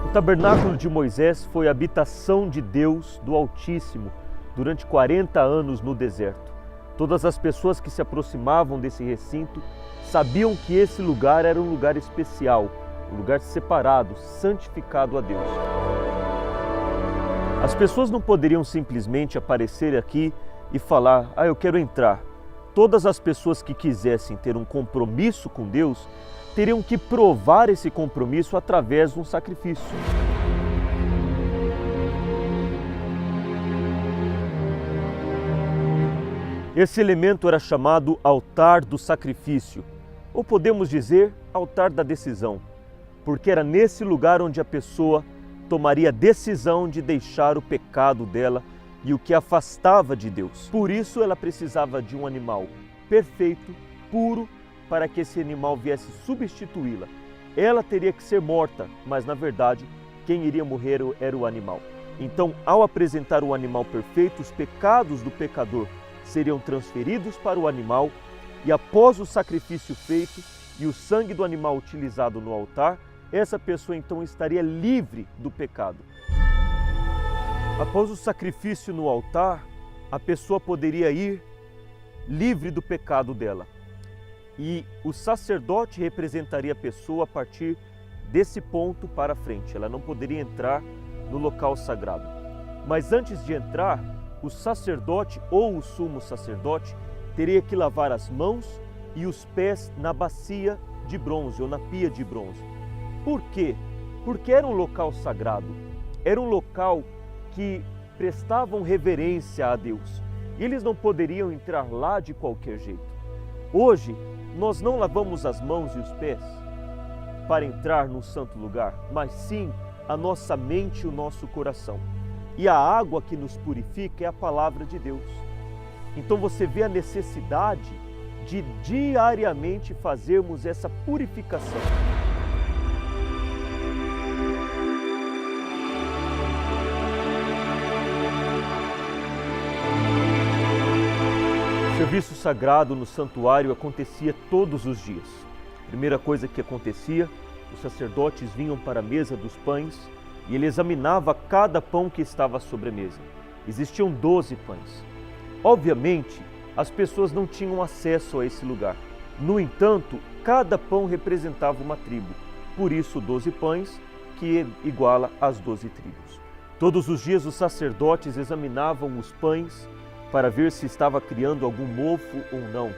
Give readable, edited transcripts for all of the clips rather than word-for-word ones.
O tabernáculo de Moisés foi a habitação de Deus, do Altíssimo, durante 40 anos no deserto. Todas as pessoas que se aproximavam desse recinto sabiam que esse lugar era um lugar especial, um lugar separado, santificado a Deus. As pessoas não poderiam simplesmente aparecer aqui e falar: eu quero entrar. Todas as pessoas que quisessem ter um compromisso com Deus teriam que provar esse compromisso através de um sacrifício. Esse elemento era chamado altar do sacrifício, ou podemos dizer altar da decisão, porque era nesse lugar onde a pessoa tomaria a decisão de deixar o pecado dela e o que afastava de Deus. Por isso ela precisava de um animal perfeito, puro, para que esse animal viesse substituí-la. Ela teria que ser morta, mas na verdade quem iria morrer era o animal. Então, ao apresentar o animal perfeito, os pecados do pecador seriam transferidos para o animal e após o sacrifício feito e o sangue do animal utilizado no altar, essa pessoa então estaria livre do pecado. Após o sacrifício no altar, a pessoa poderia ir livre do pecado dela. E o sacerdote representaria a pessoa a partir desse ponto para frente. Ela não poderia entrar no local sagrado. Mas antes de entrar, o sacerdote ou o sumo sacerdote teria que lavar as mãos e os pés na bacia de bronze ou na pia de bronze. Por quê? Porque era um local sagrado. Era um local que prestavam reverência a Deus. E eles não poderiam entrar lá de qualquer jeito. Hoje, nós não lavamos as mãos e os pés para entrar no santo lugar, mas sim a nossa mente e o nosso coração. E a água que nos purifica é a palavra de Deus. Então você vê a necessidade de diariamente fazermos essa purificação. O serviço sagrado no santuário acontecia todos os dias. A primeira coisa que acontecia, os sacerdotes vinham para a mesa dos pães e ele examinava cada pão que estava sobre a mesa. Existiam 12 pães. Obviamente, as pessoas não tinham acesso a esse lugar. No entanto, cada pão representava uma tribo. Por isso, 12 pães, que iguala às 12 tribos. Todos os dias os sacerdotes examinavam os pães para ver se estava criando algum mofo ou não.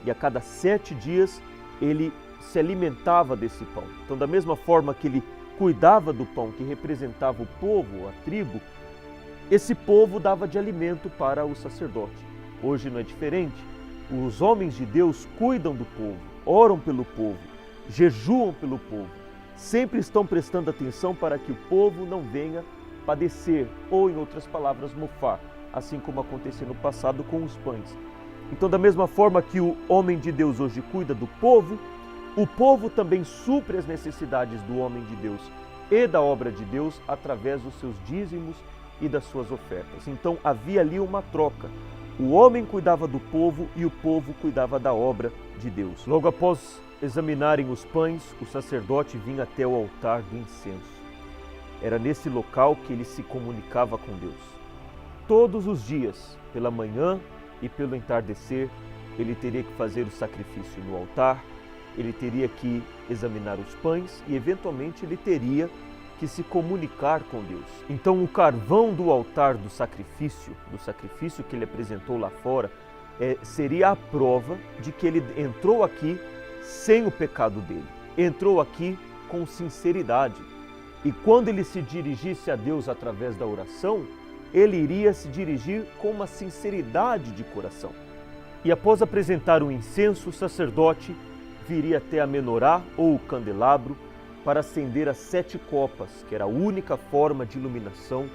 E a cada 7 dias ele se alimentava desse pão. Então, da mesma forma que ele cuidava do pão que representava o povo, a tribo, esse povo dava de alimento para o sacerdote. Hoje não é diferente. Os homens de Deus cuidam do povo, oram pelo povo, jejuam pelo povo. Sempre estão prestando atenção para que o povo não venha padecer ou, em outras palavras, mofar, assim como acontecia no passado com os pães. Então, da mesma forma que o homem de Deus hoje cuida do povo, o povo também supre as necessidades do homem de Deus e da obra de Deus através dos seus dízimos e das suas ofertas. Então havia ali uma troca. O homem cuidava do povo e o povo cuidava da obra de Deus. Logo após examinarem os pães, o sacerdote vinha até o altar do incenso. Era nesse local que ele se comunicava com Deus. Todos os dias, pela manhã e pelo entardecer, ele teria que fazer o sacrifício no altar, ele teria que examinar os pães e, eventualmente, ele teria que se comunicar com Deus. Então, o carvão do altar do sacrifício que ele apresentou lá fora, seria a prova de que ele entrou aqui sem o pecado dele, entrou aqui com sinceridade. E quando ele se dirigisse a Deus através da oração, ele iria se dirigir com uma sinceridade de coração. E após apresentar o incenso, o sacerdote viria até a menorá ou o candelabro para acender as 7 copas, que era a única forma de iluminação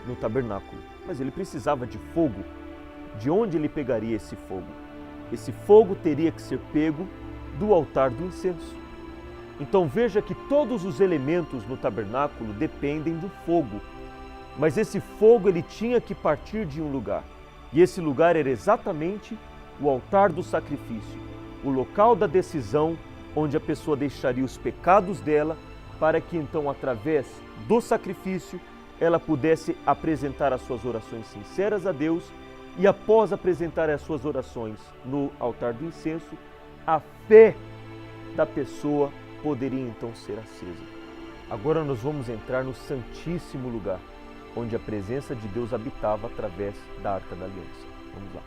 no tabernáculo. Mas ele precisava de fogo. De onde ele pegaria esse fogo? Esse fogo teria que ser pego do altar do incenso. Então veja que todos os elementos no tabernáculo dependem do fogo. Mas esse fogo ele tinha que partir de um lugar. E esse lugar era exatamente o altar do sacrifício, o local da decisão onde a pessoa deixaria os pecados dela para que então, através do sacrifício, ela pudesse apresentar as suas orações sinceras a Deus e, após apresentar as suas orações no altar do incenso, a fé da pessoa poderia então ser acesa. Agora nós vamos entrar no Santíssimo Lugar, onde a presença de Deus habitava através da Arca da Aliança. Vamos lá.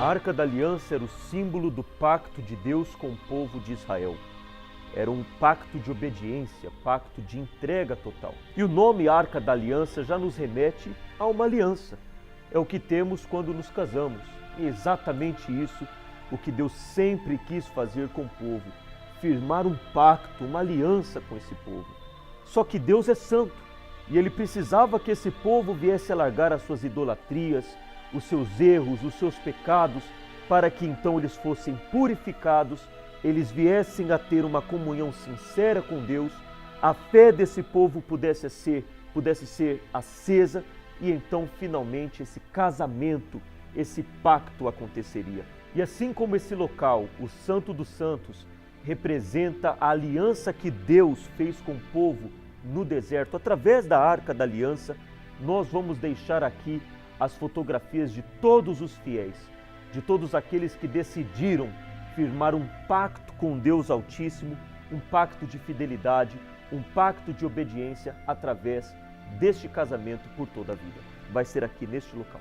A Arca da Aliança era o símbolo do pacto de Deus com o povo de Israel. Era um pacto de obediência, pacto de entrega total. E o nome Arca da Aliança já nos remete a uma aliança. É o que temos quando nos casamos. E é exatamente isso o que Deus sempre quis fazer com o povo. Firmar um pacto, uma aliança com esse povo. Só que Deus é santo e Ele precisava que esse povo viesse a largar as suas idolatrias, os seus erros, os seus pecados, para que então eles fossem purificados, eles viessem a ter uma comunhão sincera com Deus, a fé desse povo pudesse ser acesa e então finalmente esse casamento, esse pacto aconteceria. E assim como esse local, o Santo dos Santos, representa a aliança que Deus fez com o povo no deserto, através da Arca da Aliança, nós vamos deixar aqui as fotografias de todos os fiéis, de todos aqueles que decidiram firmar um pacto com Deus Altíssimo, um pacto de fidelidade, um pacto de obediência através deste casamento por toda a vida. Vai ser aqui neste local.